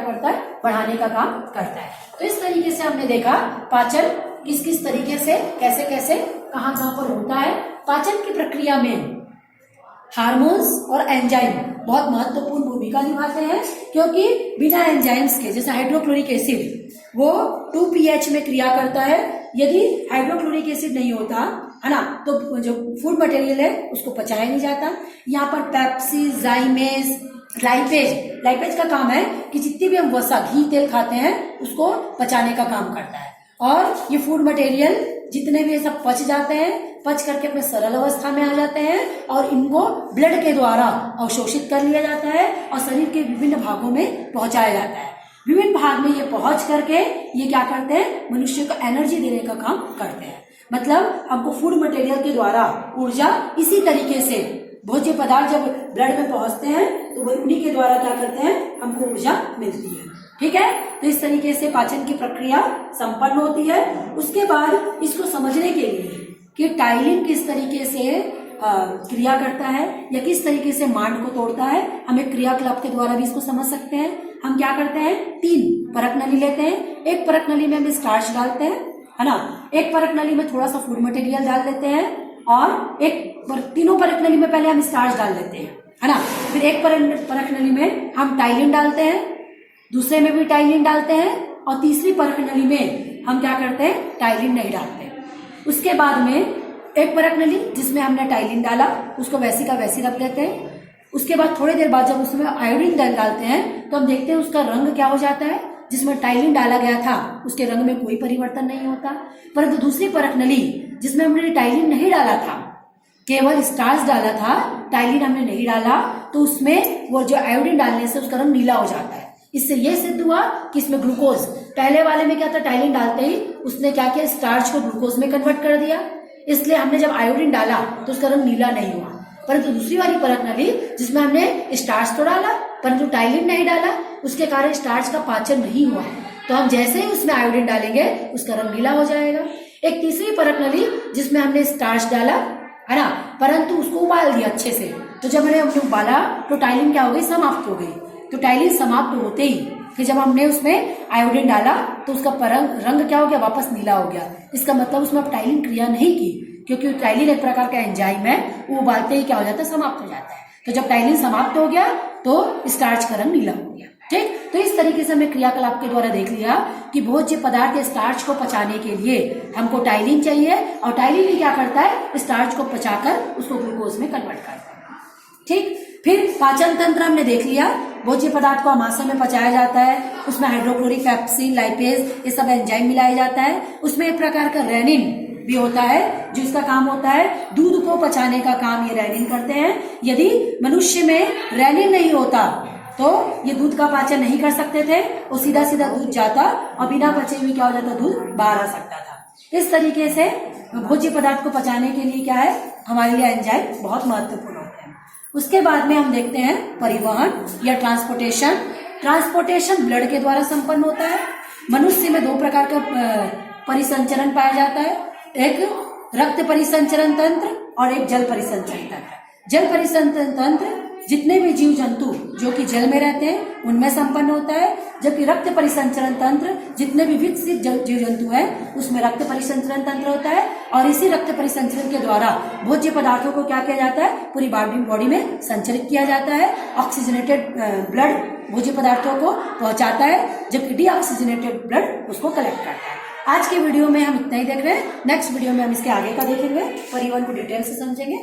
करता है, बढ़ाने का काम करता है। तो इस तरीके से हमने देखा पाचन किस किस तरीके से कैसे कैसे कहाँ पर होता है। पाचन की प्रक्रिया में हार्मोन्स और एंजाइम बहुत महत्वपूर्ण भूमिका निभाते हैं, क्योंकि बिना एंजाइम्स के, जैसे हाइड्रोक्लोरिक एसिड वो 2 pH में क्रिया करता है। यदि हाइड्रोक्लोरिक एसिड नहीं होता है ना, तो जो फूड मटेरियल है उसको पचाया नहीं जाता। यहाँ पर पेप्सी, जाइमेज, लाइपेज का काम है कि जितनी भी हम वसा, घी, तेल खाते हैं उसको पचाने का काम करता है। और ये फूड मटेरियल जितने भी सब पच जाते हैं, पच करके अपने सरल अवस्था में आ जाते हैं और इनको ब्लड के द्वारा अवशोषित कर लिया जाता है और शरीर के विभिन्न भागों में पहुंचाया जाता है। विभिन्न भाग में ये पहुंच करके ये क्या करते हैं, मनुष्य को एनर्जी देने का काम करते हैं। मतलब हमको फूड मटेरियल के द्वारा ऊर्जा इसी तरीके से, भोज्य पदार्थ जब ब्लड में पहुंचते हैं तो उन्हीं के द्वारा क्या करते हैं, हमको ऊर्जा मिलती है। ठीक है, तो इस तरीके से पाचन की प्रक्रिया संपन्न होती है। उसके बाद इसको समझने के लिए कि टाइलिन किस तरीके से क्रिया करता है या किस तरीके से मांड को तोड़ता है, हम एक क्रियाकलाप के द्वारा भी इसको समझ सकते हैं। हम क्या करते हैं, 3 परख नली लेते हैं। एक परख नली में हम स्टार्च डालते हैं, है ना। एक परख नली में थोड़ा सा फूड मटेरियल डाल देते हैं और तीनों परख नली में पहले हम स्टार्च डाल लेते हैं, है ना। फिर एक परख नली में हम टाइलिन डालते हैं, दूसरे में भी टाइलिन डालते हैं और तीसरी परख नली में हम क्या करते हैं, टाइलिन नहीं डालते। उसके बाद में एक परख नली जिसमें हमने टाइलिन डाला उसको वैसी का वैसी रख देते हैं। उसके बाद थोड़ी देर बाद जब उसमें आयोडीन डालते हैं तो हम देखते हैं उसका रंग क्या हो जाता है। जिसमें टाइलिन डाला गया था उसके रंग में कोई परिवर्तन नहीं होता, परंतु दूसरी परख नली जिसमें हमने टाइलिन नहीं डाला था, केवल स्टार्च डाला था, टाइलिन हमने नहीं डाला, तो उसमें वो जो आयोडीन डालने से उसका रंग नीला हो जाता है। इससे यह सिद्ध हुआ कि इसमें ग्लूकोज, पहले वाले में क्या था, टाइलिन डालते ही उसने क्या किया, स्टार्च को ग्लूकोज में कन्वर्ट कर दिया, इसलिए हमने जब आयोडीन डाला तो उसका रंग नीला नहीं हुआ। परंतु दूसरी वाली परख नली जिसमें हमने स्टार्च तो डाला परंतु टाइलिन नहीं डाला, उसके कारण स्टार्च का पाचन नहीं हुआ, तो हम जैसे ही उसमें आयोडीन डालेंगे उसका रंग नीला हो जाएगा। एक तीसरी परख नली जिसमें हमने स्टार्च डाला, है ना, परंतु उसको उबाल दिया अच्छे से, तो जब हमने उबाला तो टाइलिन क्या हो गई, समाप्त हो गई। तो टाइलिन समाप्त होते ही फिर जब हमने उसमें आयोडीन डाला तो उसका रंग क्या हो गया, वापस नीला हो गया। इसका मतलब उसमें अब टाइलिन क्रिया नहीं की, क्योंकि टाइलिन एक प्रकार का एंजाइम है, वो उबालते ही क्या हो जाता है, समाप्त हो जाता है। तो जब टाइलिन समाप्त हो गया तो स्टार्च का रंग नीला हो गया। ठीक, तो इस तरीके से हमने क्रियाकलाप के द्वारा देख लिया कि भोज्य पदार्थ स्टार्च को पचाने के लिए हमको टाइलिन चाहिए और टाइलिन ही क्या करता है, स्टार्च को पचाकर उसको ग्लूकोज में कन्वर्ट करता है। ठीक, फिर पाचन तंत्र हमने देख लिया, भोज्य पदार्थ को आमाशय में पचाया जाता है, उसमें हाइड्रोक्लोरिक, पेप्सिन, लाइपेज ये सब एंजाइम मिलाया जाता है। उसमें एक प्रकार का रेनिन भी होता है जिसका काम होता है दूध को पचाने का काम, ये रेनिन करते हैं। यदि मनुष्य में रेनिन नहीं होता तो ये दूध का पाचन नहीं कर सकते थे, और सीधा सीधा दूध जाता और बिना पचे हुए क्या हो जाता, दूध बाहर आ सकता था। इस तरीके से भोज्य पदार्थ को पचाने के लिए क्या है, हमारे लिए एंजाइम बहुत महत्वपूर्ण होते हैं। उसके बाद में हम देखते हैं परिवहन या ट्रांसपोर्टेशन। ट्रांसपोर्टेशन ब्लड के द्वारा संपन्न होता है। मनुष्य में 2 प्रकार का परिसंचरण पाया जाता है, एक रक्त परिसंचरण तंत्र और एक जल परिसंचरण तंत्र। जल परिसंचरण तंत्र जितने भी जीव जंतु जो कि जल में रहते हैं उनमें संपन्न होता है, जबकि रक्त परिसंचरण तंत्र जितने भी विकसित जीव जंतु हैं उसमें रक्त परिसंचरण तंत्र होता है। और इसी रक्त परिसंचरण के द्वारा भोज्य पदार्थों को क्या किया जाता है, पूरी बॉडी में संचरित किया जाता है। ऑक्सीजनेटेड ब्लड भोज्य पदार्थों को पहुंचाता है, जबकि डीऑक्सीजनेटेड ब्लड उसको कलेक्ट करता है। आज के वीडियो में हम इतना ही देख रहे हैं, नेक्स्ट वीडियो में हम इसके आगे का देखेंगे, परिवहन को डिटेल से समझेंगे।